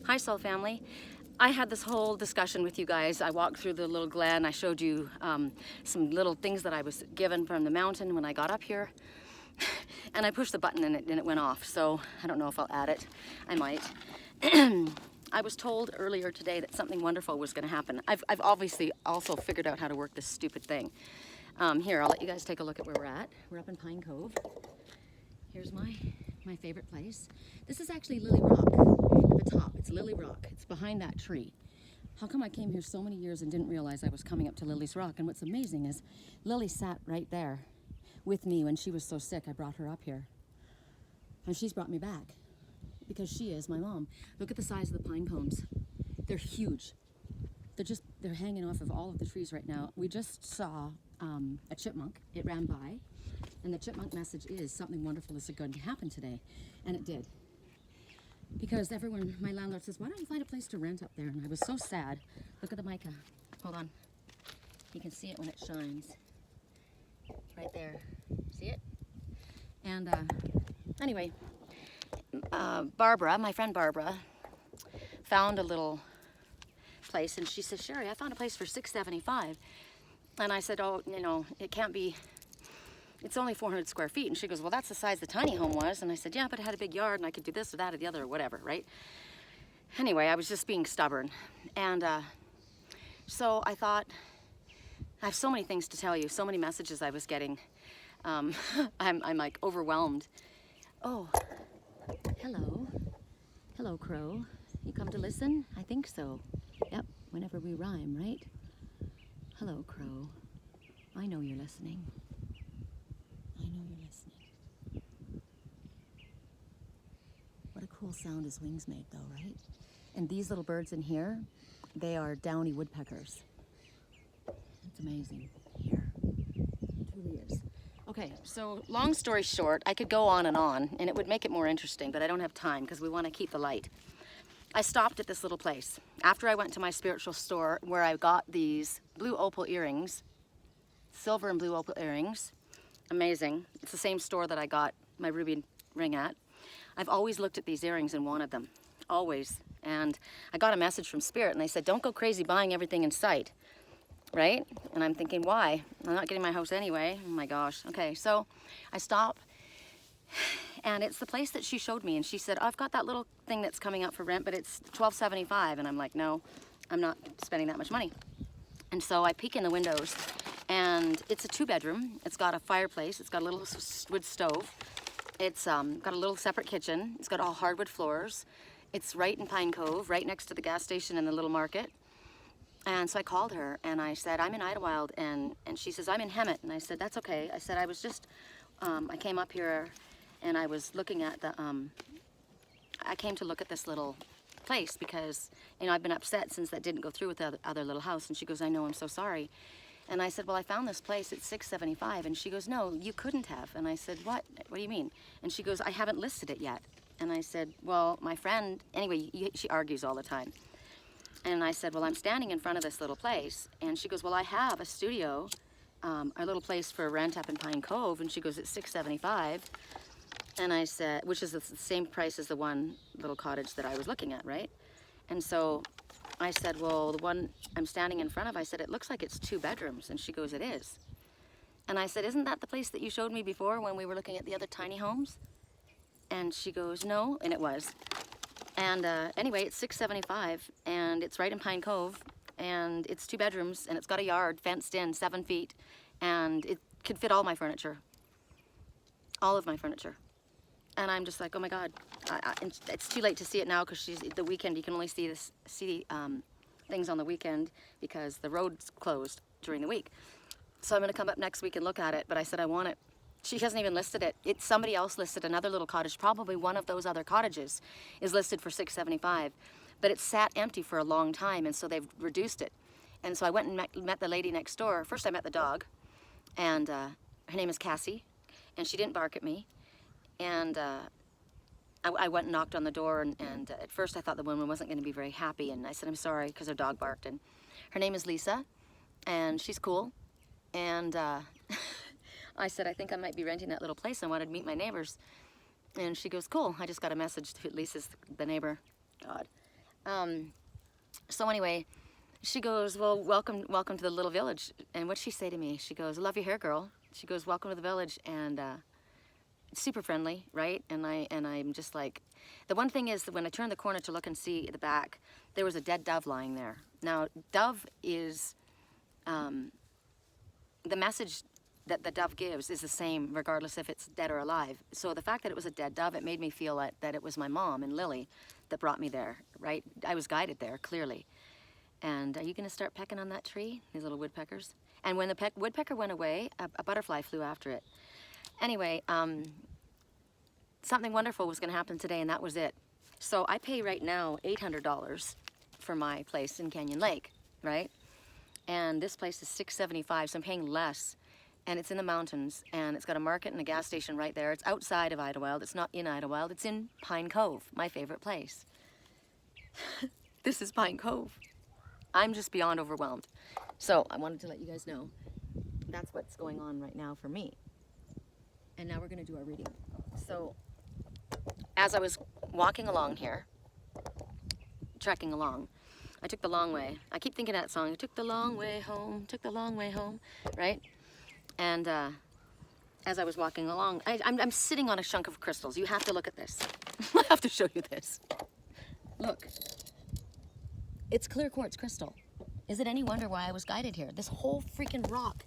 Hi, Soul Family. I had this whole discussion with you guys. I walked through the little glen. I showed you some little things that I was given from the mountain when I got up here. And I pushed the button and it went off. So I don't know if I'll add it. I might. I was told earlier today that something wonderful was going to happen. I've obviously also figured out how to work this stupid thing. Here, I'll let you guys take a look at where we're at. We're up in Pine Cove. Here's my favorite place. This is actually Lily Rock at the top. It's Lily Rock. It's behind that tree. How come I came here so many years and didn't realize I was coming up to Lily's Rock? And what's amazing is Lily sat right there with me when she was so sick. I brought her up here. And she's brought me back because she is my mom. Look at the size of the pine cones. They're huge. They're hanging off of all of the trees right now. We just saw a chipmunk. It ran by. And the chipmunk message is something wonderful is going to happen today. And it did. Because my landlord says, why don't you find a place to rent up there? And I was so sad. Look at the mica. Hold on. You can see it when it shines. Right there. See it? And anyway, Barbara, my friend Barbara, found a little place. And she says, Sherry, I found a place for $675. And I said, oh, you know, it can't be. It's only 400 square feet. And she goes, well, that's the size the tiny home was. And I said, yeah, but it had a big yard and I could do this or that or the other or whatever, right? Anyway, I was just being stubborn. And so I thought, I have so many things to tell you, so many messages I was getting. I'm like overwhelmed. Oh, hello. Hello, Crow. You come to listen? I think so. Yep, whenever we rhyme, right? Hello, Crow. I know you're listening. I know you're listening. What a cool sound his wings made though, right? And these little birds in here, they are downy woodpeckers. It's amazing. Here. It truly is. Okay, so long story short, I could go on and it would make it more interesting, but I don't have time because we want to keep the light. I stopped at this little place. After I went to my spiritual store where I got these blue opal earrings, silver and blue opal earrings. Amazing. It's the same store that I got my ruby ring at. I've always looked at these earrings and wanted them. Always. And I got a message from Spirit and they said, don't go crazy buying everything in sight. Right? And I'm thinking, why? I'm not getting my house anyway. Oh my gosh. Okay, so I stop and it's the place that she showed me and she said, oh, I've got that little thing that's coming up for rent, but it's $12.75. And I'm like, no, I'm not spending that much money. And so I peek in the windows and it's a 2-bedroom. It's got a fireplace. It's got a little wood stove. It's got a little separate kitchen. It's got all hardwood floors. It's right in Pine Cove, right next to the gas station and the little market. And so I called her and I said, I'm in Idlewild. And she says, I'm in Hemet. And I said, that's okay. I said, I was just, I came up here and I was looking at the, I came to look at this little place because, you know, I've been upset since that didn't go through with the other little house. And she goes, I know, I'm so sorry. And I said, well, I found this place at $675. And she goes, no, you couldn't have. And I said, what? What do you mean? And she goes, I haven't listed it yet. And I said, well, my friend, anyway, she argues all the time. And I said, well, I'm standing in front of this little place. And she goes, well, I have a studio, a little place for rent up in Pine Cove. And she goes, it's $675. And I said, which is the same price as the one little cottage that I was looking at, right? And so I said, well, the one I'm standing in front of, I said, it looks like it's 2 bedrooms. And she goes, it is. And I said, isn't that the place that you showed me before when we were looking at the other tiny homes? And she goes, no, and it was. And anyway, it's $675, and it's right in Pine Cove, and it's 2 bedrooms, and it's got a yard fenced in 7 feet, and it could fit all my furniture, all of my furniture. And I'm just like, oh my God, and it's too late to see it now because the weekend. You can only see things on the weekend because the road's closed during the week. So I'm going to come up next week and look at it. But I said I want it. She hasn't even listed it. It's somebody else listed another little cottage. Probably one of those other cottages is listed for $675. But it's sat empty for a long time, and so they've reduced it. And so I went and met the lady next door. First I met the dog, and her name is Cassie, and she didn't bark at me. And I went and knocked on the door, and at first I thought the woman wasn't going to be very happy, and I said, I'm sorry, because her dog barked. And her name is Lisa, and she's cool. And I said, I think I might be renting that little place. I wanted to meet my neighbors. And she goes, cool. I just got a message to Lisa's the neighbor. God. So anyway, she goes, well, welcome to the little village. And what'd she say to me? She goes, love your hair, girl. She goes, welcome to the village. And super friendly, right? And I'm just like, the one thing is that when I turned the corner to look and see the back, there was a dead dove lying there. Now, dove is, the message that the dove gives is the same regardless if it's dead or alive. So the fact that it was a dead dove, it made me feel that it was my mom and Lily that brought me there, right? I was guided there, clearly. And are you gonna start pecking on that tree, these little woodpeckers? And when the woodpecker went away, a butterfly flew after it. Anyway, something wonderful was gonna happen today, and that was it. So I pay right now $800 for my place in Canyon Lake, right? And this place is $675, so I'm paying less. And it's in the mountains, and it's got a market and a gas station right there. It's outside of Idlewild. It's not in Idlewild. It's in Pine Cove, my favorite place. This is Pine Cove. I'm just beyond overwhelmed. So I wanted to let you guys know that's what's going on right now for me. And now we're gonna do our reading. So as I was walking along here, trekking along, I took the long way. I keep thinking that song, I took the long way home, right? And as I was walking along, I'm sitting on a chunk of crystals. You have to look at this. I have to show you this. Look. It's clear quartz crystal. Is it any wonder why I was guided here? This whole freaking rock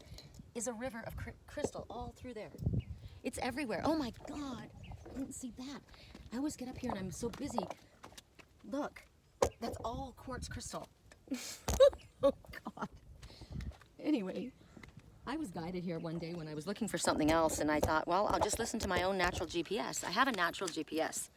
is a river of crystal all through there. It's everywhere. Oh my God. I didn't see that. I always get up here and I'm so busy. Look. That's all quartz crystal. Oh God. Anyway. I was guided here one day when I was looking for something else, and I thought, well, I'll just listen to my own natural GPS. I have a natural GPS.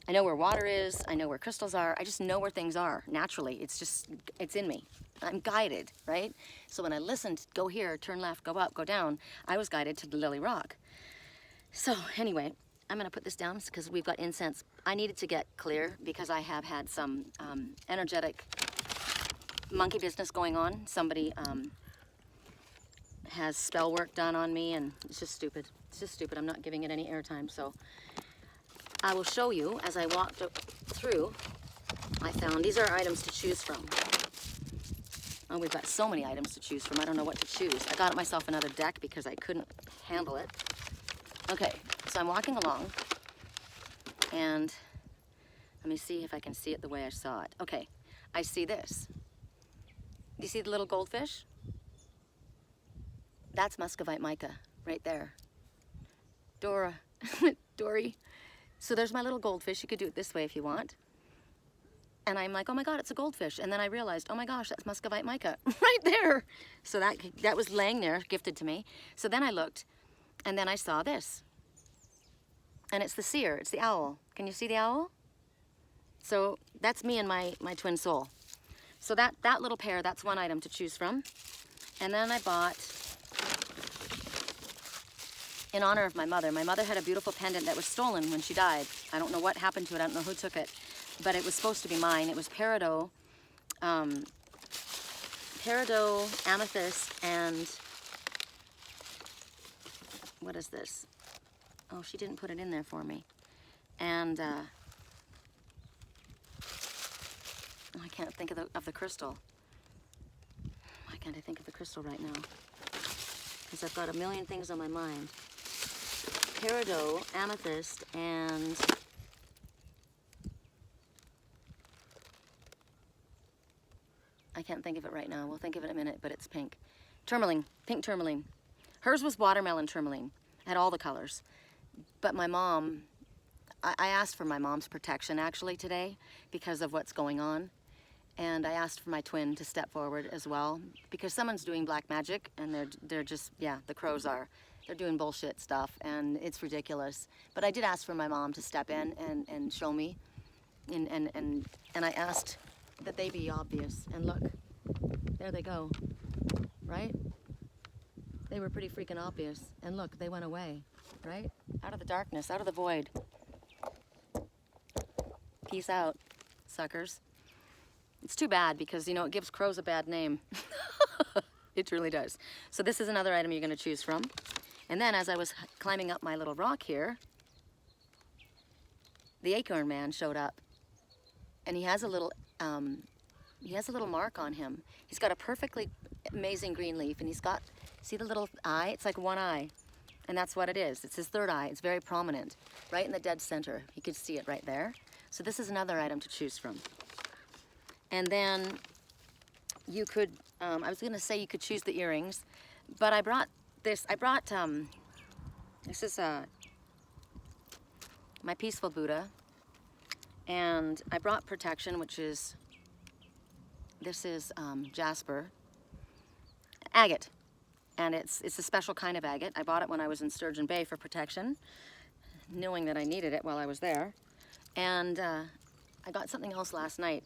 I know where water is, I know where crystals are, I just know where things are naturally. It's in me. I'm guided, right? So when I listened, go here, turn left, go up, go down, I was guided to the Lily Rock. So anyway, I'm gonna put this down because we've got incense. I needed to get clear because I have had some energetic monkey business going on. Somebody, has spell work done on me, and it's just stupid. It's just stupid. I'm not giving it any airtime. So I will show you as I walked through. I found these are items to choose from. Oh, we've got so many items to choose from. I don't know what to choose. I got myself another deck because I couldn't handle it. Okay, so I'm walking along, and let me see if I can see it the way I saw it. Okay, I see this. Do you see the little goldfish? That's muscovite mica right there. Dory. So there's my little goldfish. You could do it this way if you want. And I'm like, oh my God, it's a goldfish. And then I realized, oh my gosh, that's muscovite mica right there. So that was laying there, gifted to me. So then I looked, and then I saw this. And it's the seer, it's the owl. Can you see the owl? So that's me and my twin soul. So that little pair, that's one item to choose from. And then I bought, in honor of my mother had a beautiful pendant that was stolen when she died. I don't know what happened to it, I don't know who took it, but it was supposed to be mine. It was peridot, amethyst, and what is this? Oh, she didn't put it in there for me. And I can't think of the crystal. Why can't I think of the crystal right now? Because I've got a million things on my mind. Peridot, amethyst, and I can't think of it right now. We'll think of it in a minute, but it's pink. Tourmaline, pink tourmaline. Hers was watermelon tourmaline. Had all the colors. But my mom, I asked for my mom's protection actually today because of what's going on. And I asked for my twin to step forward as well because someone's doing black magic and they're just, yeah, the crows are. They're doing bullshit stuff and it's ridiculous. But I did ask for my mom to step in and show me. And I asked that they be obvious. And look, there they go, right? They were pretty freaking obvious. And look, they went away, right? Out of the darkness, out of the void. Peace out, suckers. It's too bad because, you know, it gives crows a bad name. It truly does. So this is another item you're going to choose from. And then as I was climbing up my little rock here, the Acorn man showed up. And he has a little he has a little mark on him. He's got a perfectly amazing green leaf, and he's got, see the little eye? It's like one eye, and that's what it is. It's his third eye. It's very prominent, right in the dead center. You could see it right there. So this is another item to choose from. And then you could, I was gonna say you could choose the earrings, but I brought this, this is my peaceful Buddha, and I brought protection, which is, this is jasper, agate, and it's a special kind of agate. I bought it when I was in Sturgeon Bay for protection, knowing that I needed it while I was there. And I got something else last night,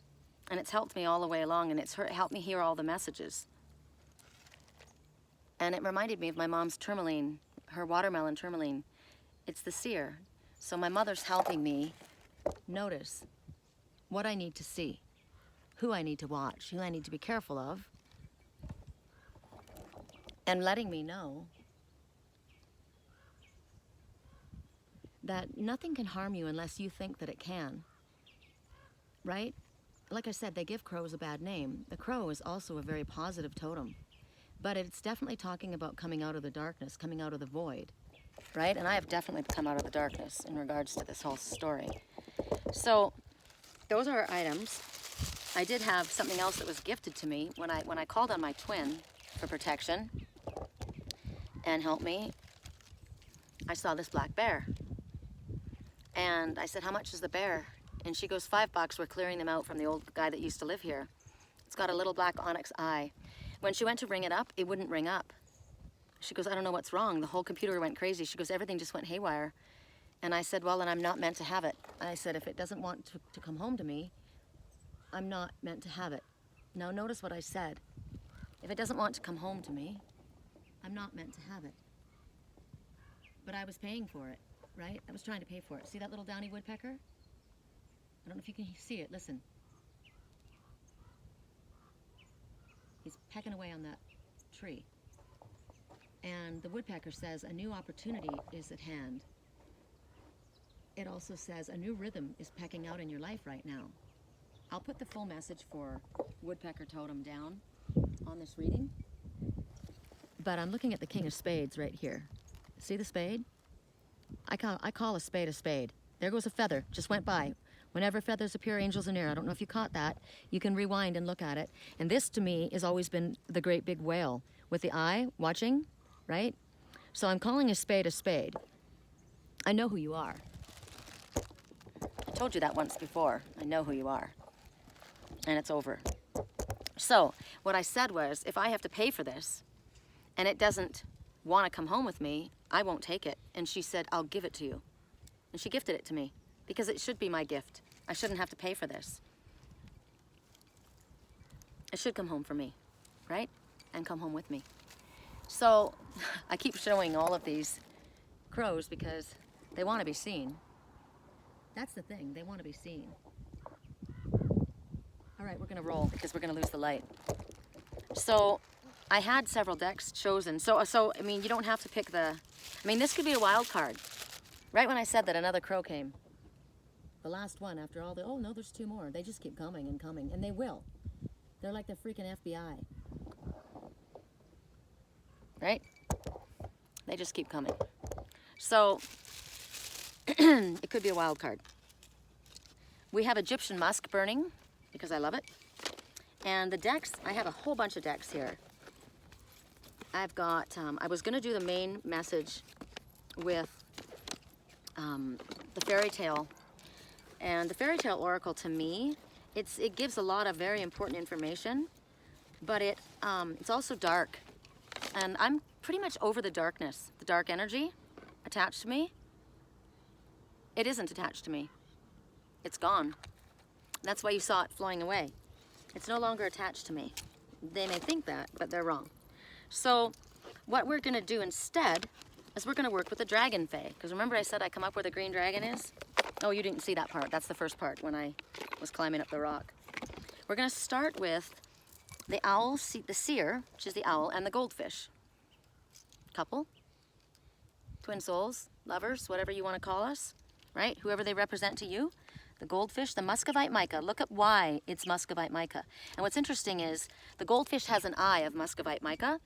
and it's helped me all the way along, and it's helped me hear all the messages. And it reminded me of my mom's tourmaline, her watermelon tourmaline. It's the seer. So my mother's helping me notice what I need to see, who I need to watch, who I need to be careful of, and letting me know that nothing can harm you unless you think that it can, right? Like I said, they give crows a bad name. The crow is also a very positive totem, but it's definitely talking about coming out of the darkness, coming out of the void, right? And I have definitely come out of the darkness in regards to this whole story. So those are our items. I did have something else that was gifted to me when I called on my twin for protection and help me. I saw this black bear, and I said, "How much is the bear?" And she goes, $5. We're clearing them out from the old guy that used to live here. It's got a little black onyx eye. When she went to ring it up, it wouldn't ring up. She goes, "I don't know what's wrong." The whole computer went crazy. She goes, "Everything just went haywire." And I said, "Well, then I'm not meant to have it." I said, "If it doesn't want to come home to me, I'm not meant to have it." Now notice what I said. If it doesn't want to come home to me, I'm not meant to have it. But I was paying for it, right? I was trying to pay for it. See that little downy woodpecker? I don't know if you can see it. Listen. He's pecking away on that tree. And the woodpecker says a new opportunity is at hand. It also says a new rhythm is pecking out in your life right now. I'll put the full message for Woodpecker Totem down on this reading. But I'm looking at the King of Spades right here. See the spade? I call a spade a spade. There goes a feather, just went by. Whenever feathers appear, angels are near. I don't know if you caught that. You can rewind and look at it. And this, to me, has always been the great big whale with the eye watching, right? So I'm calling a spade a spade. I know who you are. I told you that once before. I know who you are. And it's over. So what I said was, if I have to pay for this and it doesn't want to come home with me, I won't take it. And she said, "I'll give it to you." And she gifted it to me because it should be my gift. I shouldn't have to pay for this. It should come home for me, right? And come home with me. So I keep showing all of these crows because they want to be seen. That's the thing, they want to be seen. All right, we're gonna roll because we're gonna lose the light. So I had several decks chosen. So I mean, you don't have to pick the, I mean, this could be a wild card. Right when I said that, another crow came. The last one after all the, oh no, there's two more. They just keep coming and coming, and they will. They're like the freaking FBI. Right? They just keep coming. So it could be a wild card. We have Egyptian musk burning because I love it. And the decks, I have a whole bunch of decks here. I've got, I was gonna do the main message with the Faerytale. And the Faerytale Oracle, to me, it gives a lot of very important information, but it's also dark. And I'm pretty much over the darkness, the dark energy attached to me. It isn't attached to me. It's gone. That's why you saw it flowing away. It's no longer attached to me. They may think that, but they're wrong. So what we're gonna do instead is we're gonna work with the Dragonfae. Because remember I said I come up where the green dragon is? Oh, you didn't see that part. That's the first part when I was climbing up the rock. We're gonna start with the owl, the seer, which is the owl, and the goldfish. Couple, twin souls, lovers, whatever you wanna call us, right? Whoever they represent to you. The goldfish, the muscovite mica, look at why it's muscovite mica. And what's interesting is the goldfish has an eye of muscovite mica,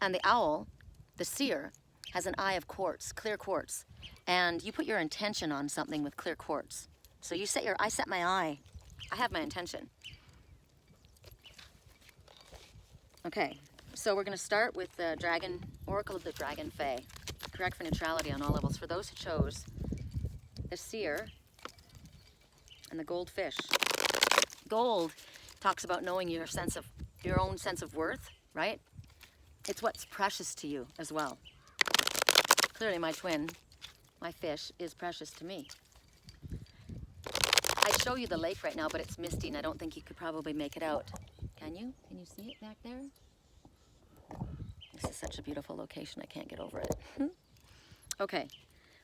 and the owl, the seer, has an eye of quartz, clear quartz. And you put your intention on something with clear quartz. So you set your, I set my eye, I have my intention. Okay, so we're gonna start with the Oracle of the Dragonfae. Correct for neutrality on all levels. For those who chose the seer and the goldfish. Gold talks about knowing your own sense of worth, right? It's what's precious to you as well. Clearly my twin, my fish, is precious to me. I'd show you the lake right now, but it's misty and I don't think you could probably make it out. Can you? Can you see it back there? This is such a beautiful location, I can't get over it. Okay,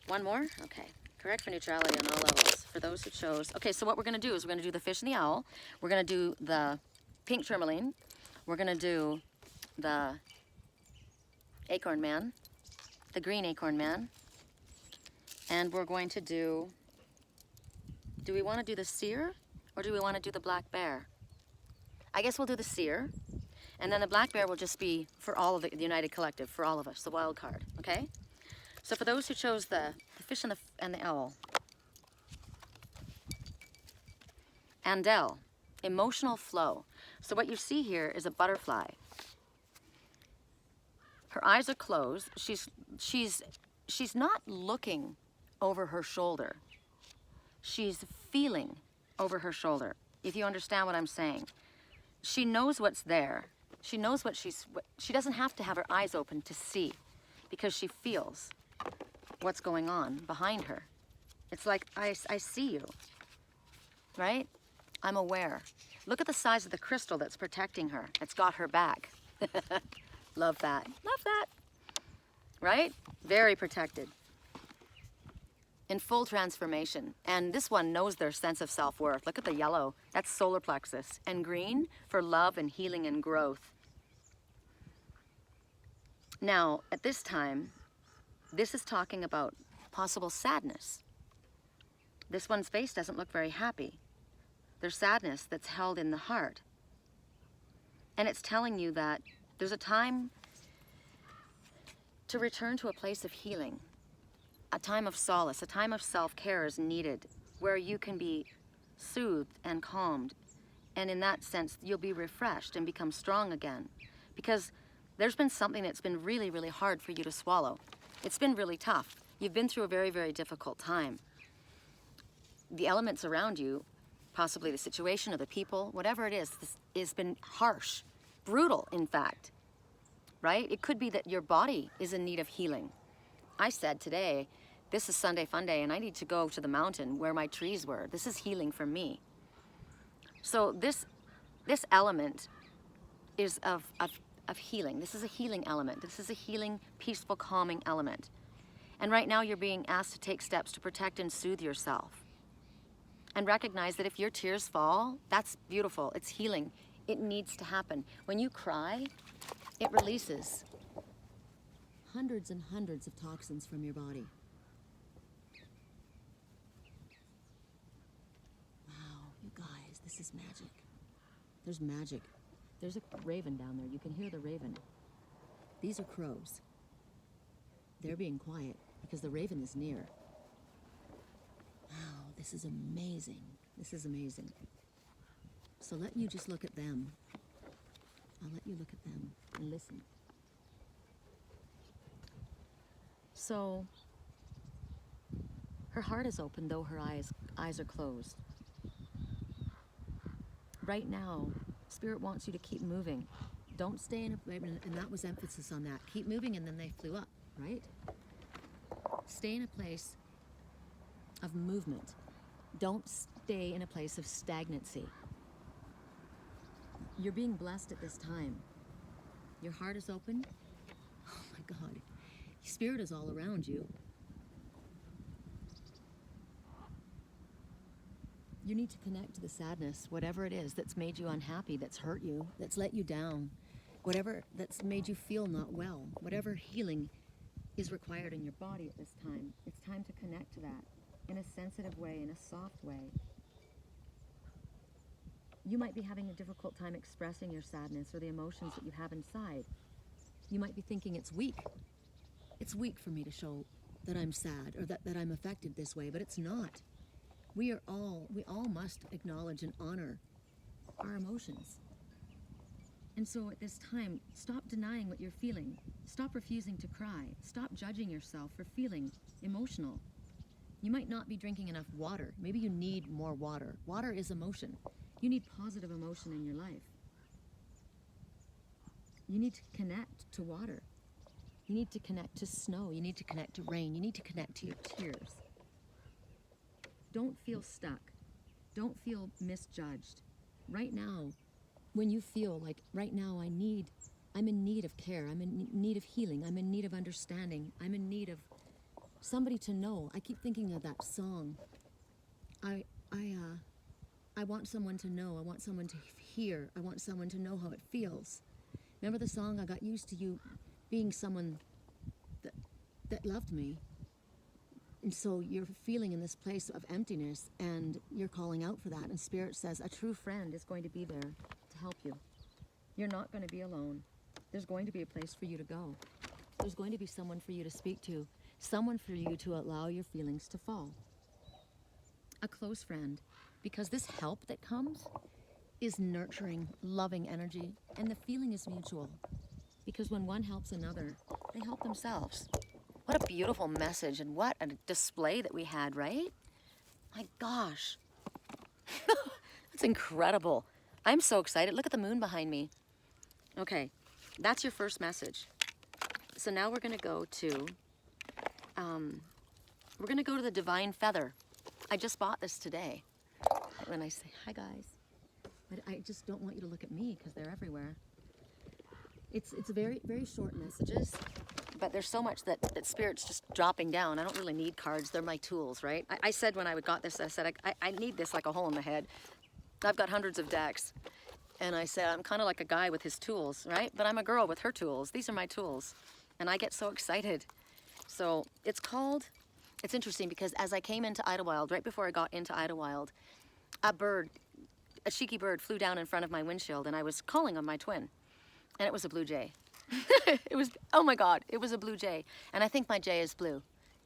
one more? Okay. Correct for neutrality on all levels. For those who chose. Okay, so what we're going to do is we're going to do the fish and the owl. We're going to do the pink tourmaline. We're going to do the acorn man, the green acorn man. And we're going to do we want to do the seer or do we want to do the black bear? I guess we'll do the seer. And then the black bear will just be for all of the United Collective, for all of us, the wild card, okay? So for those who chose the fish and the owl. Andele, emotional flow. So what you see here is a butterfly. Her eyes are closed. She's not looking over her shoulder. She's feeling over her shoulder, if you understand what I'm saying. She knows what's there. She knows what she doesn't have to have her eyes open to see because she feels what's going on behind her. It's like, I see you, right? I'm aware. Look at the size of the crystal that's protecting her. It's got her back. Love that. Love that. Right? Very protected. In full transformation. And this one knows their sense of self-worth. Look at the yellow. That's solar plexus. And green for love and healing and growth. Now, at this time, this is talking about possible sadness. This one's face doesn't look very happy. There's sadness that's held in the heart. And it's telling you that there's a time to return to a place of healing. A time of solace, a time of self-care is needed where you can be soothed and calmed. And in that sense, you'll be refreshed and become strong again. Because there's been something that's been really, really hard for you to swallow. It's been really tough. You've been through a very, very difficult time. The elements around you, possibly the situation or the people, whatever it is, this has been harsh, brutal, in fact, right? It could be that your body is in need of healing. I said today, this is Sunday Fun Day, and I need to go to the mountain where my trees were. This is healing for me. So this element is of healing. This is a healing element. This is a healing, peaceful, calming element. And right now you're being asked to take steps to protect and soothe yourself. And recognize that if your tears fall, that's beautiful. It's healing. It needs to happen. When you cry, it releases hundreds and hundreds of toxins from your body. Wow, you guys, this is magic. There's magic. There's a raven down there. You can hear the raven. These are crows. They're being quiet because the raven is near. Wow, this is amazing. This is amazing. So let you just look at them. I'll let you look at them and listen. So her heart is open, though her eyes are closed. Right now, Spirit wants you to keep moving. Don't stay in a, and that was emphasis on that. Keep moving, and then they flew up, right? Stay in a place of movement. Don't stay in a place of stagnancy. You're being blessed at this time. Your heart is open. Oh my God. Spirit is all around you. You need to connect to the sadness, whatever it is that's made you unhappy, that's hurt you, that's let you down, whatever that's made you feel not well, whatever healing is required in your body at this time. It's time to connect to that in a sensitive way, in a soft way. you might be having a difficult time expressing your sadness or the emotions that you have inside. You might be thinking it's weak. It's weak for me to show that I'm sad or that I'm affected this way, but it's not. We all must acknowledge and honor our emotions. And so at this time, stop denying what you're feeling. Stop refusing to cry. Stop judging yourself for feeling emotional. You might not be drinking enough water. Maybe you need more water. Water is emotion. You need positive emotion in your life. You need to connect to water. You need to connect to snow. You need to connect to rain. You need to connect to your tears. Don't feel stuck. Don't feel misjudged. Right now, when you feel like, right now I'm in need of care, I'm in need of healing, I'm in need of understanding, I'm in need of somebody to know. I keep thinking of that song. I want someone to know, I want someone to hear, I want someone to know how it feels. Remember the song, I got used to you being someone that loved me. And so you're feeling in this place of emptiness and you're calling out for that. And Spirit says a true friend is going to be there to help you. You're not going to be alone. There's going to be a place for you to go. There's going to be someone for you to speak to. Someone for you to allow your feelings to fall. A close friend. Because this help that comes is nurturing, loving energy. And the feeling is mutual. Because when one helps another, they help themselves. What a beautiful message and what a display that we had, right? My gosh. That's incredible. I'm so excited. Look at the moon behind me. Okay, that's your first message. So now we're going to go to the divine feather. I just bought this today. When I say, hi guys. But I just don't want you to look at me because they're everywhere. It's very, very short messages. But there's so much that Spirit's just dropping down. I don't really need cards. They're my tools, right? I said when I got this, I said, I need this like a hole in the head. I've got hundreds of decks. And I said, I'm kind of like a guy with his tools, right? But I'm a girl with her tools. These are my tools. And I get so excited. So it's interesting because as I came into Idlewild, right before I got into Idlewild, a cheeky bird flew down in front of my windshield and I was calling on my twin. And it was a blue jay. It was, oh my God, it was a blue jay. And I think my jay is blue.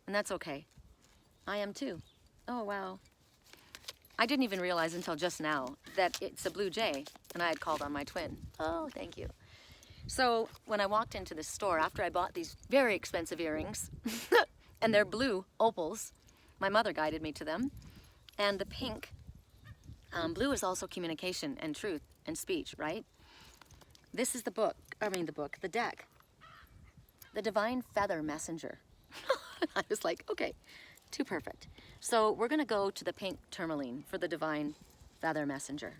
And that's okay. I am too. Oh, wow. I didn't even realize until just now that it's a blue jay. And I had called on my twin. Oh, thank you. So when I walked into this store, after I bought these very expensive earrings, and they're blue opals, my mother guided me to them. And the pink, blue is also communication and truth and speech, right? This is the deck. The Divine Feather Messenger. I was like, okay, too perfect. So we're gonna go to the pink tourmaline for the Divine Feather Messenger.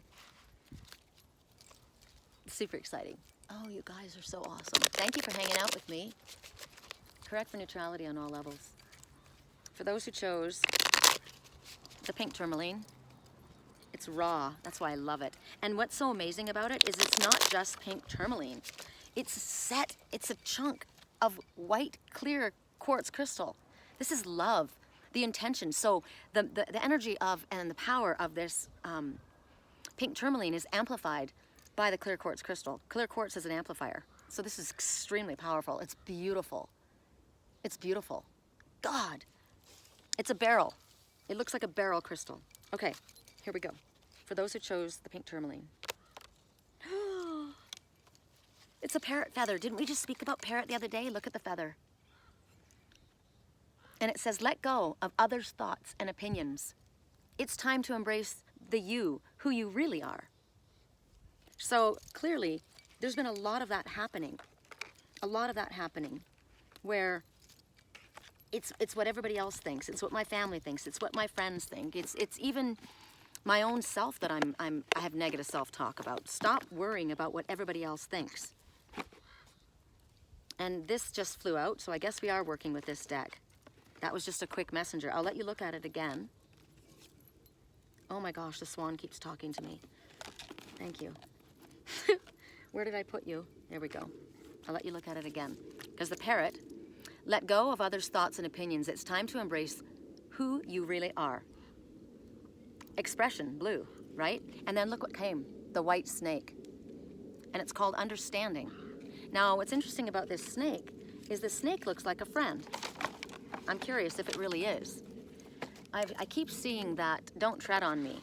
Super exciting. Oh, you guys are so awesome. Thank you for hanging out with me. Correct for neutrality on all levels. For those who chose the pink tourmaline, it's raw, that's why I love it. And what's so amazing about it is it's not just pink tourmaline. It's a chunk of white, clear quartz crystal. This is love, the intention. So the energy of and the power of this pink tourmaline is amplified by the clear quartz crystal. Clear quartz is an amplifier. So this is extremely powerful. It's beautiful. It's beautiful. God, it's a beryl. It looks like a beryl crystal. Okay, here we go. For those who chose the pink tourmaline. It's a parrot feather. Didn't we just speak about parrot the other day? Look at the feather. And it says, let go of others' thoughts and opinions. It's time to embrace the you, who you really are. So clearly, there's been a lot of that happening. A lot of that happening where it's what everybody else thinks. It's what my family thinks. It's what my friends think. It's even my own self that I have negative self-talk about. Stop worrying about what everybody else thinks. And this just flew out, so I guess we are working with this deck. That was just a quick messenger. I'll let you look at it again. Oh my gosh, the swan keeps talking to me. Thank you. Where did I put you? There we go. I'll let you look at it again. Because the parrot, let go of others' thoughts and opinions. It's time to embrace who you really are. Expression, blue. right? And then look what came, the white snake. And it's called understanding. Now, what's interesting about this snake is the snake looks like a friend. I'm curious if it really is. I keep seeing that, don't tread on me.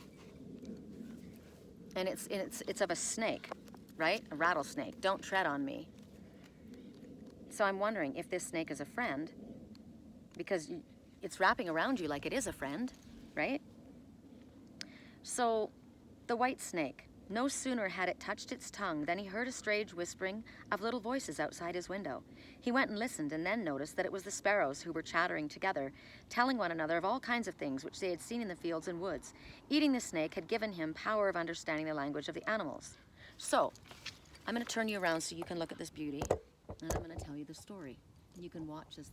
And it's of a snake, right? A rattlesnake, don't tread on me. So I'm wondering if this snake is a friend, because it's wrapping around you like it is a friend, right? So the white snake, no sooner had it touched its tongue than he heard a strange whispering of little voices outside his window. He went and listened, and then noticed that it was the sparrows who were chattering together, telling one another of all kinds of things which they had seen in the fields and woods. Eating the snake had given him power of understanding the language of the animals. So, I'm going to turn you around so you can look at this beauty, and I'm going to tell you the story. And you can watch as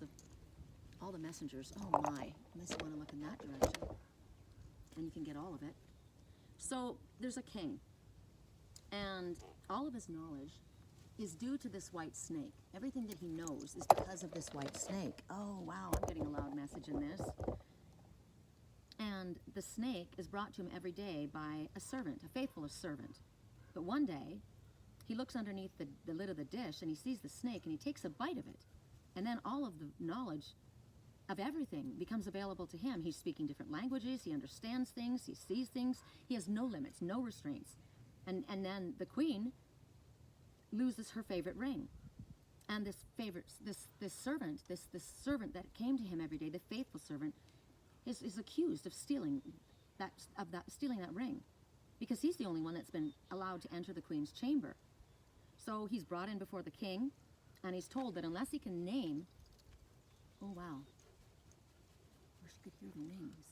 all the messengers, oh my, unless you want to look in that direction, and you can get all of it. So, there's a king. And all of his knowledge is due to this white snake. Everything that he knows is because of this white snake. Oh, wow, I'm getting a loud message in this. And the snake is brought to him every day by a servant, a faithful servant. But one day, he looks underneath the lid of the dish and he sees the snake and he takes a bite of it. And then all of the knowledge of everything becomes available to him. He's speaking different languages, he understands things, he sees things, he has no limits, no restraints. And then the queen loses her favorite ring. And this servant that came to him every day, the faithful servant, is accused of stealing that ring, because he's the only one that's been allowed to enter the queen's chamber. So he's brought in before the king, and he's told that unless he can name, oh wow, I wish you could hear the names.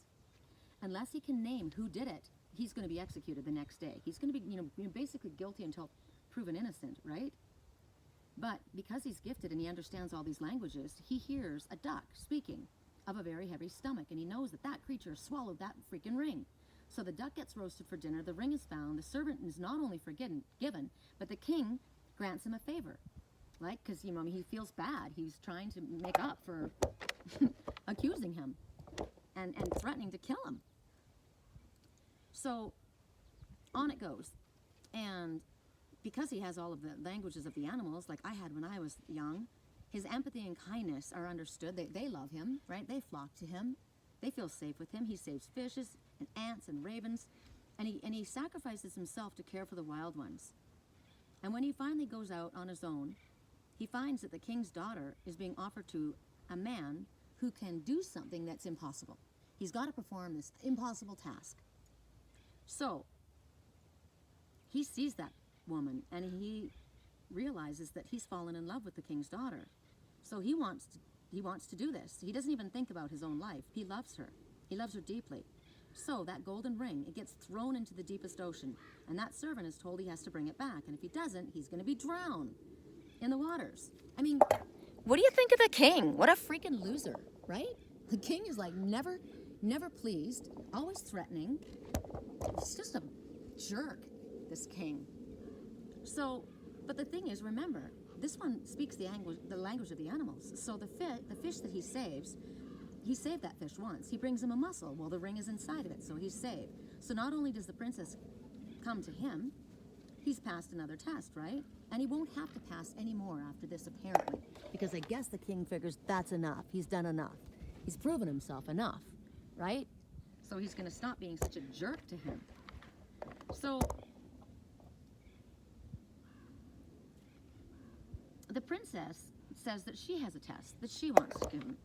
Unless he can name who did it, he's going to be executed the next day. He's going to be, basically guilty until proven innocent, right? But because he's gifted and he understands all these languages, he hears a duck speaking of a very heavy stomach, and he knows that that creature swallowed that freaking ring. So the duck gets roasted for dinner, the ring is found, the servant is not only given, but the king grants him a favor. Like, because, he feels bad. He's trying to make up for accusing him and threatening to kill him. So on it goes. And because he has all of the languages of the animals, like I had when I was young, his empathy and kindness are understood. They love him, right? They flock to him. They feel safe with him. He saves fishes and ants and ravens. And he sacrifices himself to care for the wild ones. And when he finally goes out on his own, he finds that the king's daughter is being offered to a man who can do something that's impossible. He's got to perform this impossible task. So he sees that woman and he realizes that he's fallen in love with the king's daughter. So he wants to do this. He doesn't even think about his own life. He loves her. He loves her deeply. So that golden ring, it gets thrown into the deepest ocean, and that servant is told he has to bring it back, and if he doesn't, he's going to be drowned in the waters. I mean, what do you think of the king? What a freaking loser, right? The king is like never pleased, always threatening. He's just a jerk, this king. So, but the thing is, remember, this one speaks the language of the animals. So the fish that he saved that fish once. He brings him a mussel. Well, the ring is inside of it, so he's saved. So not only does the princess come to him, he's passed another test, right? And he won't have to pass any more after this, apparently, because I guess the king figures that's enough. He's done enough. He's proven himself enough, right? So he's going to stop being such a jerk to him. So the princess says that she has a test that she wants to give him.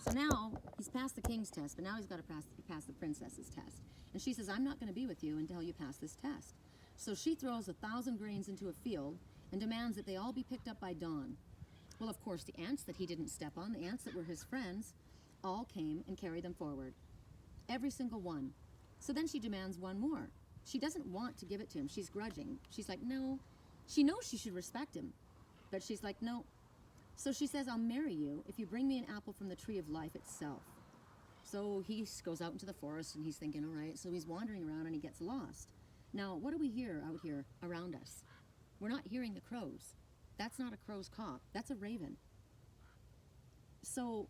So now he's passed the king's test, but now he's got to pass the princess's test. And she says, I'm not going to be with you until you pass this test. So she throws 1,000 grains into a field and demands that they all be picked up by dawn. Well, of course, the ants that he didn't step on, the ants that were his friends, all came and carried them forward. Every single one. So then she demands one more. She doesn't want to give it to him. She's grudging. She's like, no. She knows she should respect him, but she's like, no. So she says, I'll marry you if you bring me an apple from the tree of life itself. So he goes out into the forest and he's thinking, all right. So he's wandering around and he gets lost. Now, what do we hear out here around us? We're not hearing the crows. That's not a crow's caw. That's a raven. So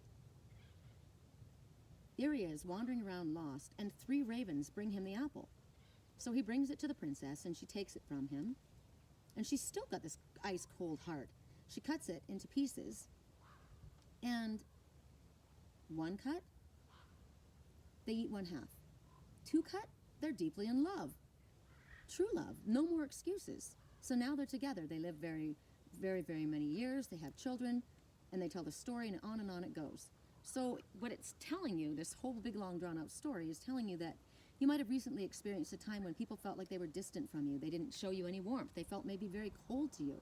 here he is, wandering around lost, and 3 ravens bring him the apple. So he brings it to the princess, and she takes it from him. And she's still got this ice-cold heart. She cuts it into pieces. And one cut, they eat one half. Two cut, they're deeply in love. True love, no more excuses. So now they're together. They live very, very, very many years. They have children, and they tell the story, and on it goes. So what it's telling you, this whole big, long, drawn-out story, is telling you that you might have recently experienced a time when people felt like they were distant from you. They didn't show you any warmth. They felt maybe very cold to you.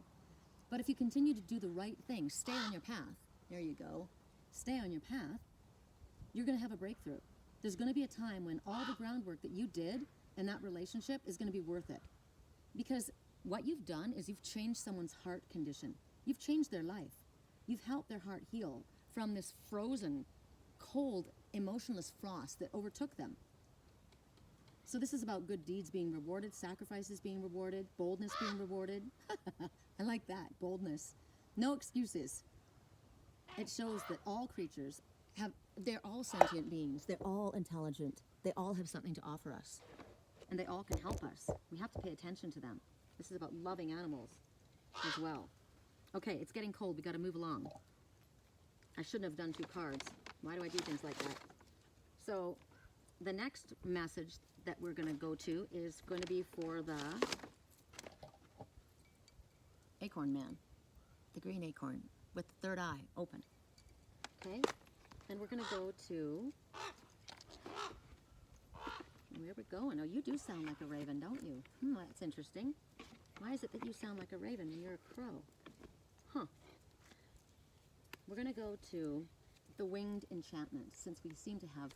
But if you continue to do the right thing, stay on your path, there you go, stay on your path, you're going to have a breakthrough. There's going to be a time when all the groundwork that you did in that relationship is going to be worth it. Because what you've done is you've changed someone's heart condition. You've changed their life. You've helped their heart heal from this frozen, cold, emotionless frost that overtook them. So this is about good deeds being rewarded, sacrifices being rewarded, boldness being rewarded. I like that, boldness. No excuses. It shows that all creatures they're all sentient beings. They're all intelligent. They all have something to offer us. And they all can help us. We have to pay attention to them. This is about loving animals as well. Okay, it's getting cold. We got to move along. I shouldn't have done 2 cards. Why do I do things like that? So the next message that we're going to go to is going to be for the Acorn Man, the green acorn with the 3rd eye open. Okay, and we're going to go to, where are we going? Oh, you do sound like a raven, don't you? That's interesting. Why is it that you sound like a raven and you're a crow? Huh. We're going to go to the winged enchantment, since we seem to have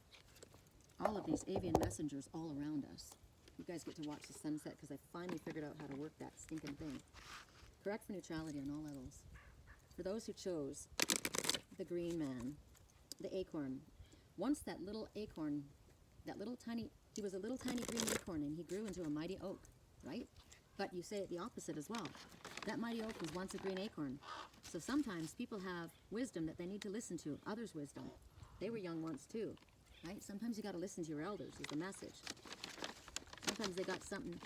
all of these avian messengers all around us. You guys get to watch the sunset because I finally figured out how to work that stinking thing. Correct for neutrality on all levels. For those who chose the green man, the acorn, once that little acorn, he was a little tiny green acorn, and he grew into a mighty oak, right? But you say it the opposite as well. That mighty oak was once a green acorn. So sometimes people have wisdom that they need to listen to, others' wisdom. They were young once too, right? Sometimes you got to listen to your elders is the message. Sometimes they got something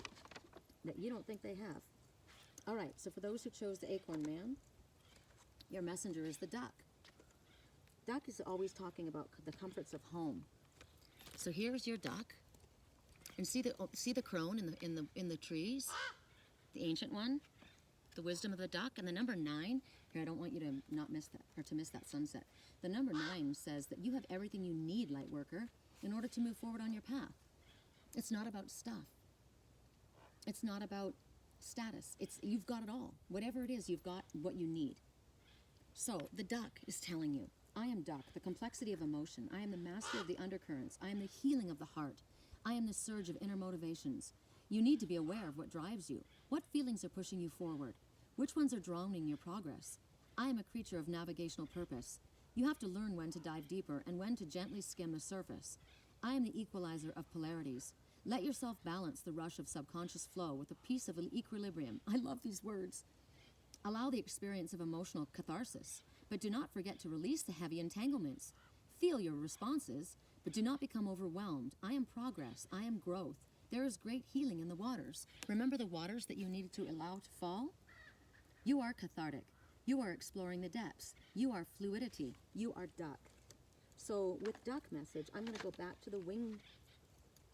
that you don't think they have. All right, so for those who chose the acorn man, your messenger is the duck. Duck is always talking about the comforts of home. So here's your duck, and see the crone in the trees, the ancient one, the wisdom of the duck, and the number 9. Here, I don't want you to not miss that, or to miss that sunset. The number 9 says that you have everything you need, light worker, in order to move forward on your path. It's not about stuff. It's not about status. You've got it all. Whatever it is, you've got what you need. So the duck is telling you, I am duck, the complexity of emotion. I am the master of the undercurrents. I am the healing of the heart. I am the surge of inner motivations. You need to be aware of what drives you. What feelings are pushing you forward? Which ones are drowning your progress? I am a creature of navigational purpose. You have to learn when to dive deeper and when to gently skim the surface. I am the equalizer of polarities. Let yourself balance the rush of subconscious flow with a piece of equilibrium. I love these words. Allow the experience of emotional catharsis, but do not forget to release the heavy entanglements. Feel your responses, but do not become overwhelmed. I am progress. I am growth. There is great healing in the waters. Remember the waters that you needed to allow to fall? You are cathartic. You are exploring the depths. You are fluidity. You are duck. So with duck message, I'm going to go back to the wing,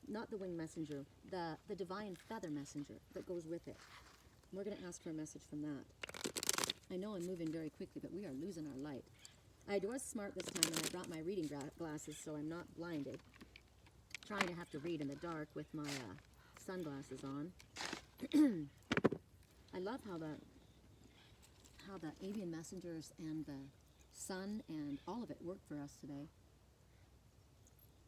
not the wing messenger, the divine feather messenger that goes with it. We're going to ask for a message from that. I know I'm moving very quickly, but we are losing our light. I was smart this time, and I brought my reading glasses, so I'm not blinded. Trying to have to read in the dark with my sunglasses on. I love how the avian messengers and the sun and all of it worked for us today.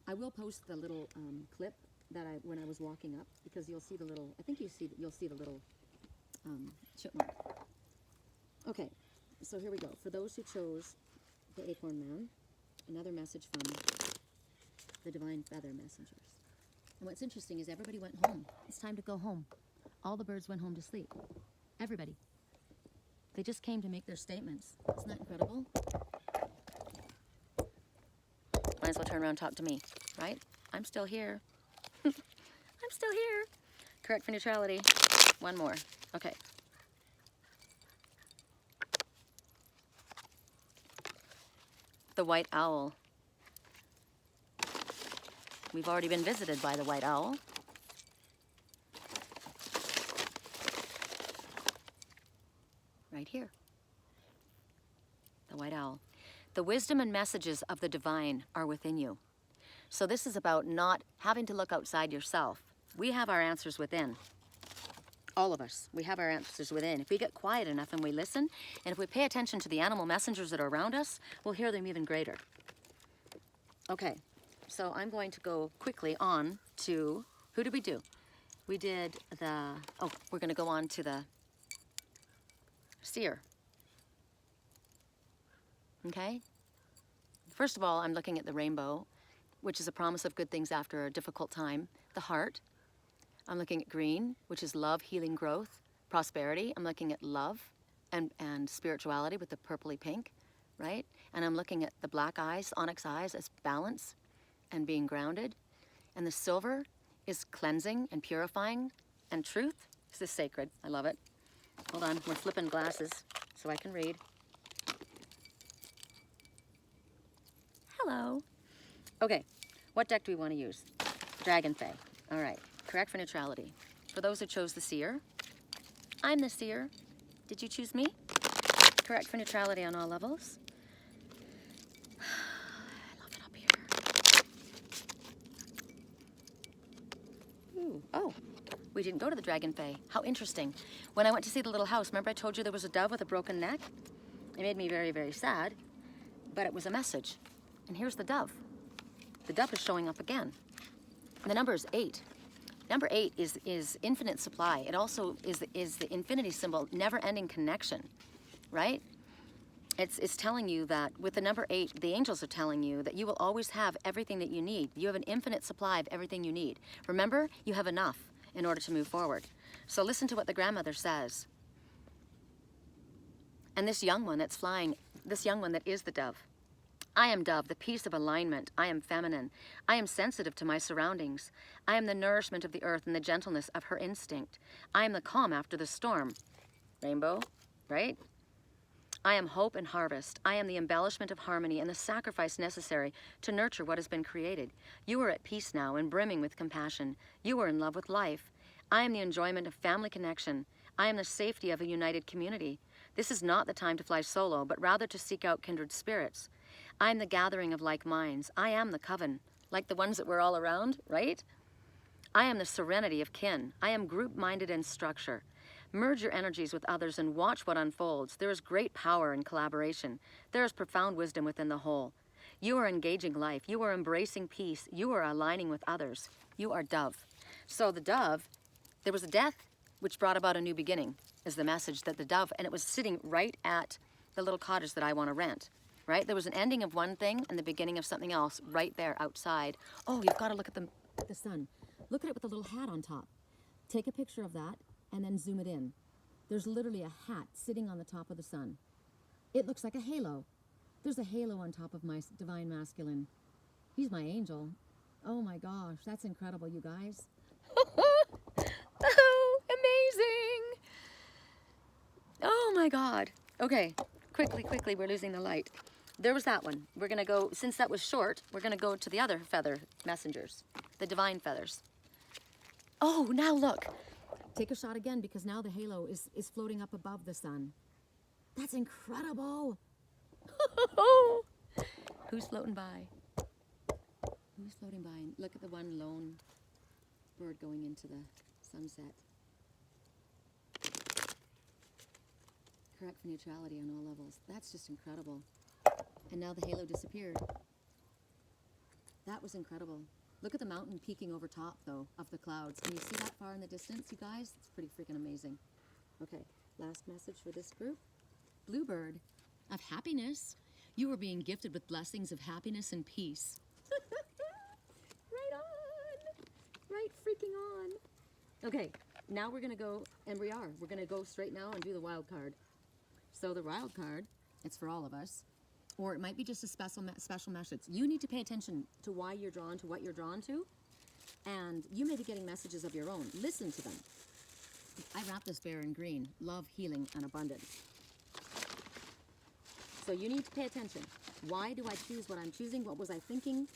I will post the little clip that when I was walking up, because you'll see the little. I think you'll see the little chipmunk. Okay, so here we go. For those who chose the Acorn Man, another message from the Divine Feather Messengers. And what's interesting is everybody went home. It's time to go home. All the birds went home to sleep. Everybody. They just came to make their statements. Isn't that incredible? Might as well turn around and talk to me, right? I'm still here. I'm still here. Correct for neutrality. One more. Okay. The white owl. We've already been visited by the white owl. Right here. The white owl. The wisdom and messages of the divine are within you. So this is about not having to look outside yourself. We have our answers within. All of us, we have our answers within. If we get quiet enough and we listen, and if we pay attention to the animal messengers that are around us, we'll hear them even greater. Okay, so I'm going to go quickly on to, who did we do? We did the, oh, we're gonna go on to the seer. Okay? First of all, I'm looking at the rainbow, which is a promise of good things after a difficult time. The heart. I'm looking at green, which is love, healing, growth, prosperity. I'm looking at love and spirituality with the purpley pink, right? And I'm looking at the black eyes, onyx eyes, as balance and being grounded. And the silver is cleansing and purifying and truth. This is sacred. I love it. Hold on, we're flipping glasses so I can read. Hello. Okay, what deck do we want to use? Dragonfae. All right, correct for neutrality. For those who chose the seer, I'm the seer. Did you choose me? Correct for neutrality on all levels. I love it up here. Ooh, oh, we didn't go to the Dragonfae. How interesting. When I went to see the little house, remember I told you there was a dove with a broken neck? It made me very, very sad, but it was a message. And here's the dove. The dove is showing up again. The number is 8. Number 8 is infinite supply. It also is the infinity symbol, never-ending connection, right? It's telling you that with the number 8, the angels are telling you that you will always have everything that you need. You have an infinite supply of everything you need. Remember, you have enough in order to move forward. So listen to what the grandmother says. And this young one that's flying, this young one that is the dove. I am dove, the peace of alignment. I am feminine. I am sensitive to my surroundings. I am the nourishment of the earth and the gentleness of her instinct. I am the calm after the storm. Rainbow, right? I am hope and harvest. I am the embellishment of harmony and the sacrifice necessary to nurture what has been created. You are at peace now and brimming with compassion. You are in love with life. I am the enjoyment of family connection. I am the safety of a united community. This is not the time to fly solo, but rather to seek out kindred spirits. I am the gathering of like minds. I am the coven, like the ones that were all around, right? I am the serenity of kin. I am group-minded in structure. Merge your energies with others and watch what unfolds. There is great power in collaboration. There is profound wisdom within the whole. You are engaging life. You are embracing peace. You are aligning with others. You are dove. So the dove, there was a death which brought about a new beginning, is the message that the dove, and it was sitting right at the little cottage that I want to rent. Right? There was an ending of one thing and the beginning of something else right there outside. Oh, you've got to look at the sun. Look at it with the little hat on top. Take a picture of that and then zoom it in. There's literally a hat sitting on the top of the sun. It looks like a halo. There's a halo on top of my divine masculine. He's my angel. Oh my gosh, that's incredible, you guys. Oh, amazing. Oh my God. Okay, quickly, we're losing the light. There was that one. We're going to go, since that was short, we're going to go to the other feather messengers, the divine feathers. Oh, now look. Take a shot again because now the halo is floating up above the sun. That's incredible. Who's floating by? Who's floating by? Look at the one lone bird going into the sunset. Correct for neutrality on all levels. That's just incredible. And now the halo disappeared. That was incredible. Look at the mountain peeking over top, though, of the clouds. Can you see that far in the distance, you guys? It's pretty freaking amazing. Okay, last message for this group. Bluebird, of happiness. You are being gifted with blessings of happiness and peace. Right on! Right freaking on! Okay, now we're going to go, and we're going to go straight now and do the wild card. So the wild card, it's for all of us. Or it might be just a special message. You need to pay attention to why you're drawn to what you're drawn to. And you may be getting messages of your own. Listen to them. I wrap this bear in green. Love, healing, and abundance. So you need to pay attention. Why do I choose what I'm choosing? What was I thinking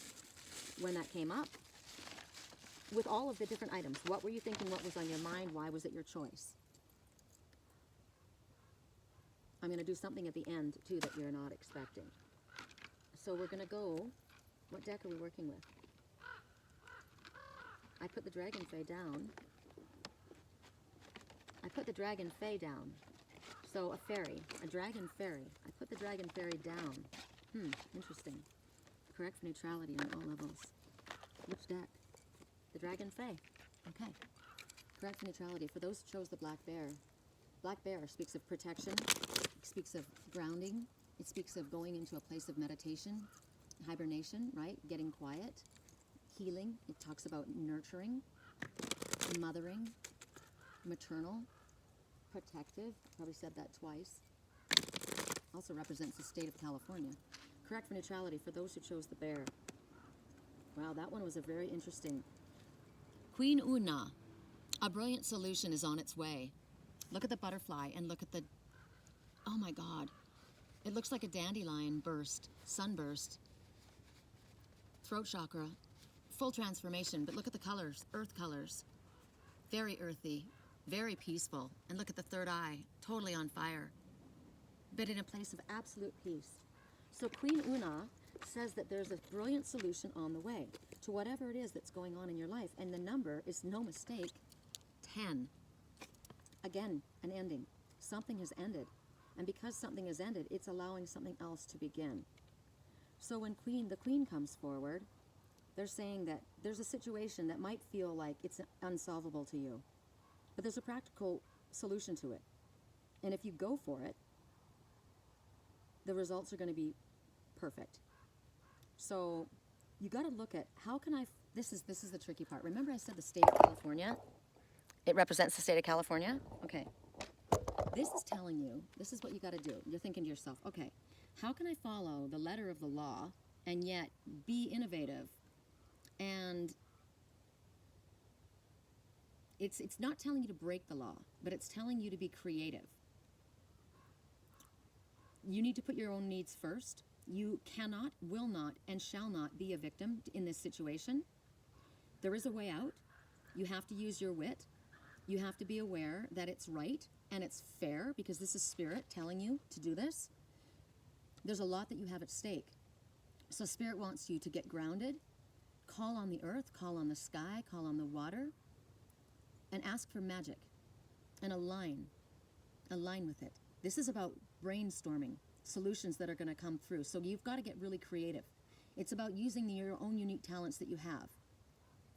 when that came up? With all of the different items. What were you thinking? What was on your mind? Why was it your choice? I'm going to do something at the end, too, that you're not expecting. So we're going to go... What deck are we working with? I put the Dragonfae down. I put the Dragonfae down. So a fairy, a dragon fairy. I put the dragon fairy down. Interesting. Correct for neutrality on all levels. Which deck? The Dragonfae. Okay. Correct for neutrality. For those who chose the black bear speaks of protection. It speaks of grounding. It speaks of going into a place of meditation, hibernation, right? Getting quiet, healing. It talks about nurturing, mothering, maternal, protective. Probably said that twice. Also represents the state of California. Correct for neutrality for those who chose the bear. Wow, that one was a very interesting. Queen Oonaugh. A brilliant solution is on its way. Look at the butterfly and look at the... Oh my God. It looks like a dandelion burst, sunburst. Throat chakra. Full transformation, but look at the colors, earth colors. Very earthy, very peaceful. And look at the third eye, totally on fire, but in a place of absolute peace. So Queen Oonaugh says that there's a brilliant solution on the way to whatever it is that's going on in your life. And the number is, no mistake, 10. Again, an ending. Something has ended. And because something has ended, it's allowing something else to begin. So when the queen comes forward, they're saying that there's a situation that might feel like it's unsolvable to you, but there's a practical solution to it. And if you go for it, the results are going to be perfect. So you got to look at how can I, this is the tricky part. Remember I said the state of California? It represents the state of California? Okay. This is telling you, this is what you got to do. You're thinking to yourself, okay, how can I follow the letter of the law and yet be innovative? And it's not telling you to break the law, but it's telling you to be creative. You need to put your own needs first. You cannot, will not, and shall not be a victim in this situation. There is a way out. You have to use your wit. You have to be aware that it's right and it's fair, because this is spirit telling you to do this. There's a lot that you have at stake. So spirit wants you to get grounded, call on the earth, call on the sky, call on the water, and ask for magic and align with it. This is about brainstorming solutions that are going to come through. So you've got to get really creative. It's about using your own unique talents that you have.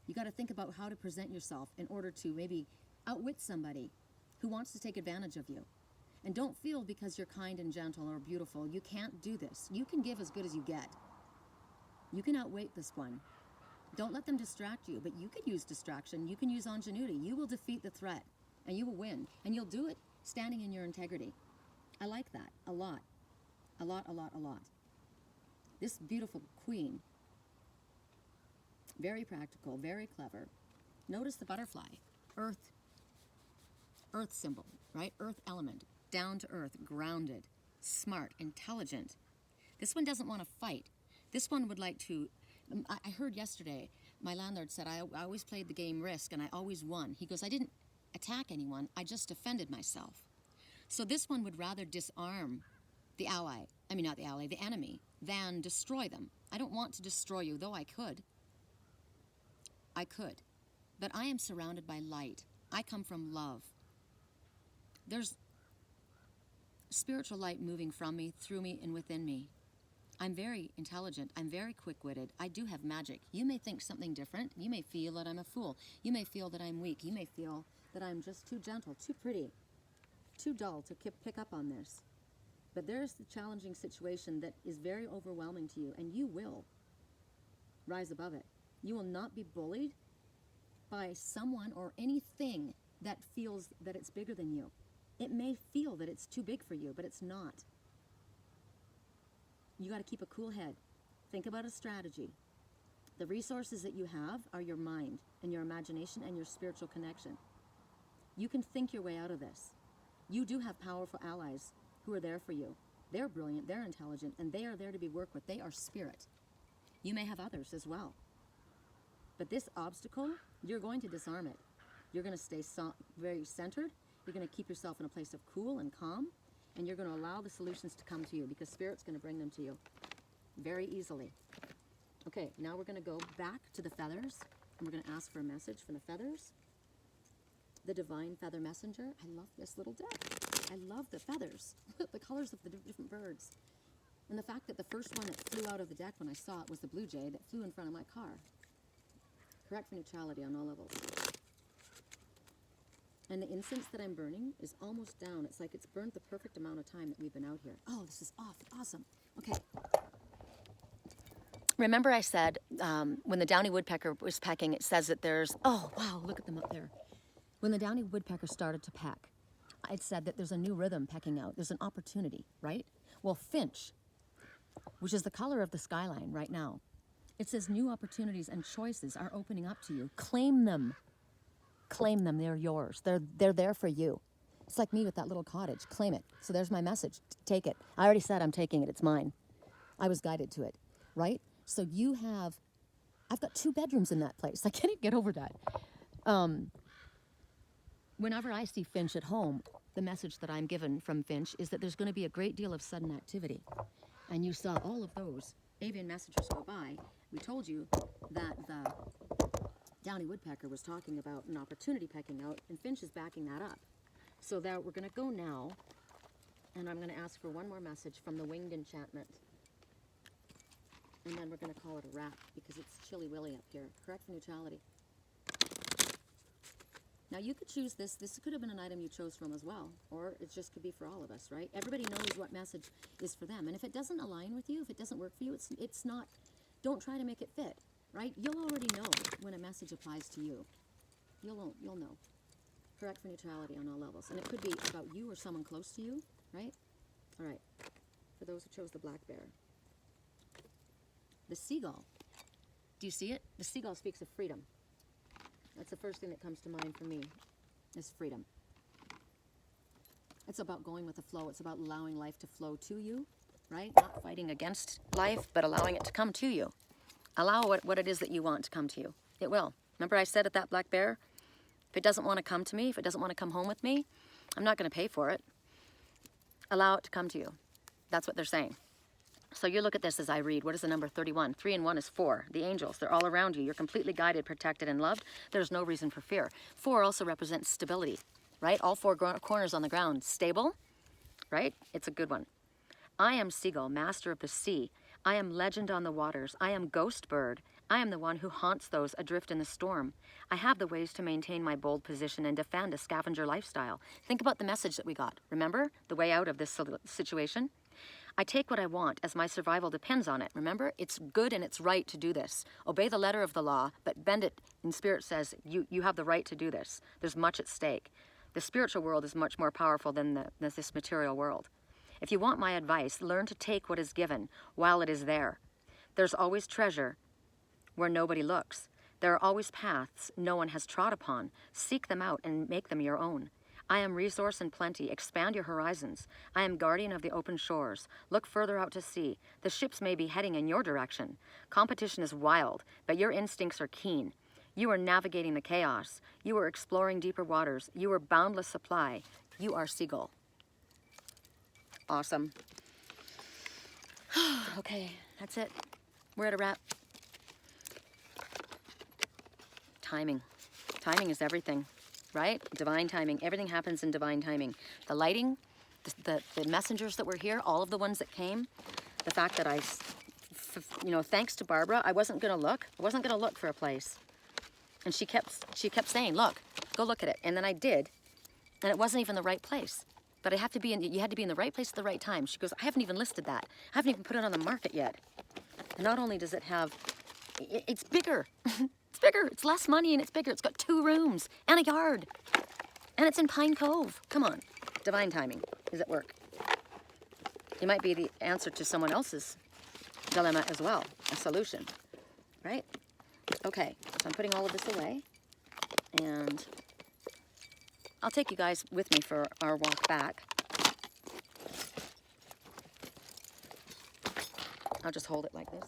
You got to think about how to present yourself in order to maybe outwit somebody who wants to take advantage of you. And don't feel because you're kind and gentle or beautiful, you can't do this. You can give as good as you get. You can outweight this one. Don't let them distract you, but you could use distraction. You can use ingenuity. You will defeat the threat, and you will win. And you'll do it standing in your integrity. I like that a lot. A lot, a lot, a lot. This beautiful queen, very practical, very clever. Notice the butterfly, earth symbol, right? Earth element, down to earth, grounded, smart, intelligent. This one doesn't want to fight. This one would like to, I heard yesterday, my landlord said, I always played the game Risk and I always won. He goes, I didn't attack anyone, I just defended myself. So this one would rather disarm the enemy, than destroy them. I don't want to destroy you, though I could. But I am surrounded by light. I come from love. There's spiritual light moving from me, through me, and within me. I'm very intelligent. I'm very quick-witted. I do have magic. You may think something different. You may feel that I'm a fool. You may feel that I'm weak. You may feel that I'm just too gentle, too pretty, too dull to pick up on this. But there's the challenging situation that is very overwhelming to you, and you will rise above it. You will not be bullied by someone or anything that feels that it's bigger than you. It may feel that it's too big for you, but it's not. You got to keep a cool head. Think about a strategy. The resources that you have are your mind and your imagination and your spiritual connection. You can think your way out of this. You do have powerful allies who are there for you. They're brilliant, they're intelligent, and they are there to be worked with. They are spirit. You may have others as well. But this obstacle, you're going to disarm it. You're going to stay very centered. You're going to keep yourself in a place of cool and calm, and you're going to allow the solutions to come to you because Spirit's going to bring them to you very easily. Okay, now we're going to go back to the feathers, and we're going to ask for a message from the feathers. The Divine Feather Messenger. I love this little deck. I love the feathers, the colors of the different birds. And the fact that the first one that flew out of the deck when I saw it was the blue jay that flew in front of my car. Correct for neutrality on all levels. And the incense that I'm burning is almost down. It's like it's burned the perfect amount of time that we've been out here. Oh, this is awesome. Okay. Remember I said when the downy woodpecker was pecking, it says that there's, oh, wow, look at them up there. When the downy woodpecker started to peck, it said that there's a new rhythm pecking out. There's an opportunity, right? Well, finch, which is the color of the skyline right now, it says new opportunities and choices are opening up to you. Claim them. Claim them. They're yours. They're there for you. It's like me with that little cottage. Claim it. So there's my message. Take it. I already said I'm taking it. It's mine. I was guided to it, right? So you have, I've got 2 bedrooms in that place. I can't even get over that. Whenever I see Finch at home, the message that I'm given from Finch is that there's going to be a great deal of sudden activity. And you saw all of those avian messengers go by. We told you that the downy woodpecker was talking about an opportunity pecking out, and Finch is backing that up. So there, we're going to go now, and I'm going to ask for one more message from the winged enchantment. And then we're going to call it a wrap because it's chilly willy up here. Correct for neutrality. Now you could choose this. This could have been an item you chose from as well, or it just could be for all of us, right? Everybody knows what message is for them. And if it doesn't align with you, if it doesn't work for you, it's not, don't try to make it fit, right? You'll already know when a message applies to you. You'll know. Correct for neutrality on all levels. And it could be about you or someone close to you, right? All right. For those who chose the black bear. The seagull. Do you see it? The seagull speaks of freedom. That's the first thing that comes to mind for me, is freedom. It's about going with the flow. It's about allowing life to flow to you, right? Not fighting against life, but allowing it to come to you. Allow what it is that you want to come to you. It will. Remember I said at that black bear, if it doesn't want to come to me, if it doesn't want to come home with me, I'm not going to pay for it. Allow it to come to you. That's what they're saying. So you look at this as I read. What is the number 31? 3 and 1 is 4. The angels, they're all around you. You're completely guided, protected, and loved. There's no reason for fear. 4 also represents stability, right? All 4 corners on the ground. Stable, right? It's a good one. I am Seagull, master of the sea. I am legend on the waters. I am ghost bird. I am the one who haunts those adrift in the storm. I have the ways to maintain my bold position and defend a scavenger lifestyle. Think about the message that we got. Remember the way out of this situation? I take what I want as my survival depends on it. Remember, it's good and it's right to do this. Obey the letter of the law, but bend it in spirit says you have the right to do this. There's much at stake. The spiritual world is much more powerful than this material world. If you want my advice, learn to take what is given while it is there. There's always treasure where nobody looks. There are always paths no one has trod upon. Seek them out and make them your own. I am resource and plenty. Expand your horizons. I am guardian of the open shores. Look further out to sea. The ships may be heading in your direction. Competition is wild, but your instincts are keen. You are navigating the chaos. You are exploring deeper waters. You are boundless supply. You are Seagull. Awesome. Okay, that's it. We're at a wrap. Timing. Timing is everything. Right? Divine timing. Everything happens in divine timing. The lighting, the messengers that were here, all of the ones that came, the fact that thanks to Barbara, I wasn't going to look. I wasn't going to look for a place. And she kept saying, look, go look at it. And then I did. And it wasn't even the right place. But you had to be in the right place at the right time. She goes, I haven't even listed that. I haven't even put it on the market yet. And not only does it have, it's bigger. It's bigger. It's less money and it's bigger. It's got 2 rooms and a yard. And it's in Pine Cove. Come on. Divine timing is at work. You might be the answer to someone else's dilemma as well. A solution. Right? Okay, so I'm putting all of this away, and I'll take you guys with me for our walk back. I'll just hold it like this,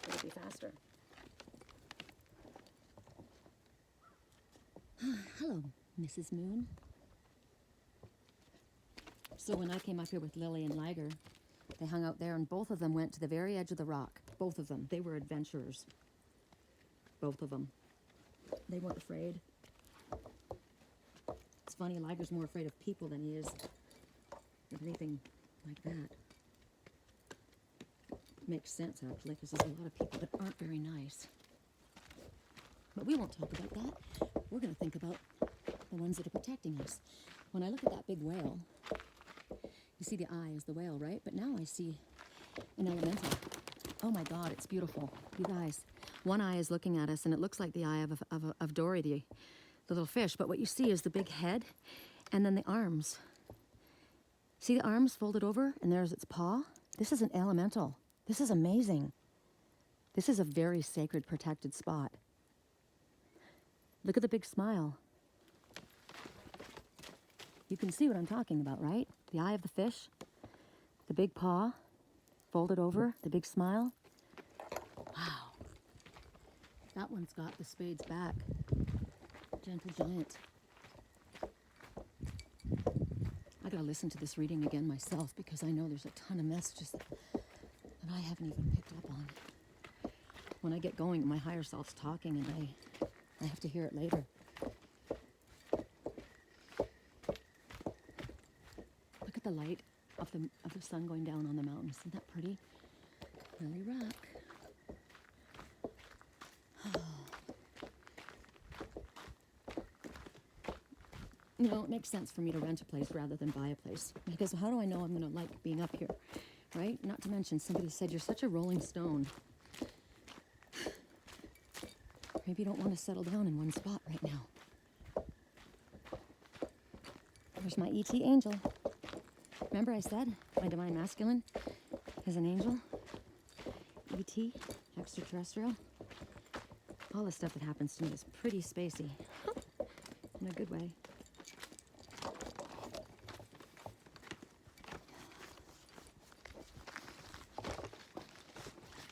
it'll be faster. Hello, Mrs. Moon. So when I came up here with Lily and Liger, they hung out there, and both of them went to the very edge of the rock. Both of them. They were adventurers. Both of them. They weren't afraid. It's funny, Liger's more afraid of people than he is of anything like that. Makes sense, actually, because there's a lot of people that aren't very nice. But we won't talk about that. We're going to think about the ones that are protecting us. When I look at that big whale, you see the eye is the whale, right? But now I see an elemental. Oh my God, it's beautiful. You guys, one eye is looking at us, and it looks like the eye of Dory, the little fish. But what you see is the big head, and then the arms. See the arms folded over, and there's its paw? This is an elemental. This is amazing. This is a very sacred, protected spot. Look at the big smile. You can see what I'm talking about, right? The eye of the fish, the big paw, folded over, the big smile. Wow. That one's got the Spade's back. Gentle giant. I gotta listen to this reading again myself, because I know there's a ton of messages that I haven't even picked up on. When I get going, my higher self's talking, and I have to hear it later. Look at the light of the sun going down on the mountain. Isn't that pretty? Really rock. You know, it makes sense for me to rent a place rather than buy a place, because how do I know I'm going to like being up here, right? Not to mention, somebody said you're such a rolling stone. Maybe you don't want to settle down in one spot right now. There's my ET angel. Remember I said my divine masculine is an angel? ET, extraterrestrial. All the stuff that happens to me is pretty spacey. In a good way.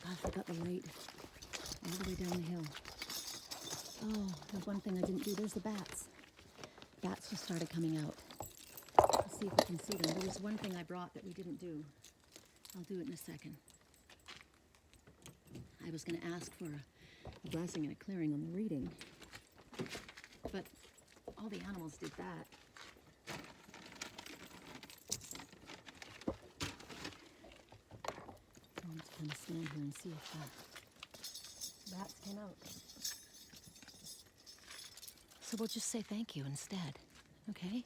I forgot the light all the way down the hill. Oh, there's one thing I didn't do. There's the bats. Bats just started coming out. Let's see if we can see them. There was one thing I brought that we didn't do. I'll do it in a second. I was going to ask for a blessing and a clearing on the reading, but all the animals did that. I want to kind of stand here and see if bats came out. So we'll just say thank you instead, okay?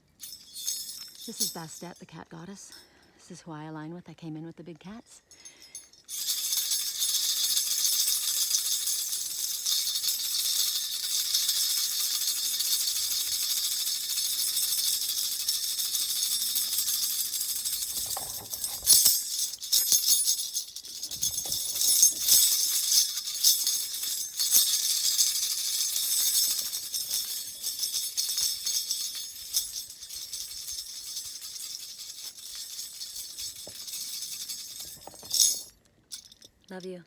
This is Bastet, the cat goddess. This is who I align with. I came in with the big cats. Love you.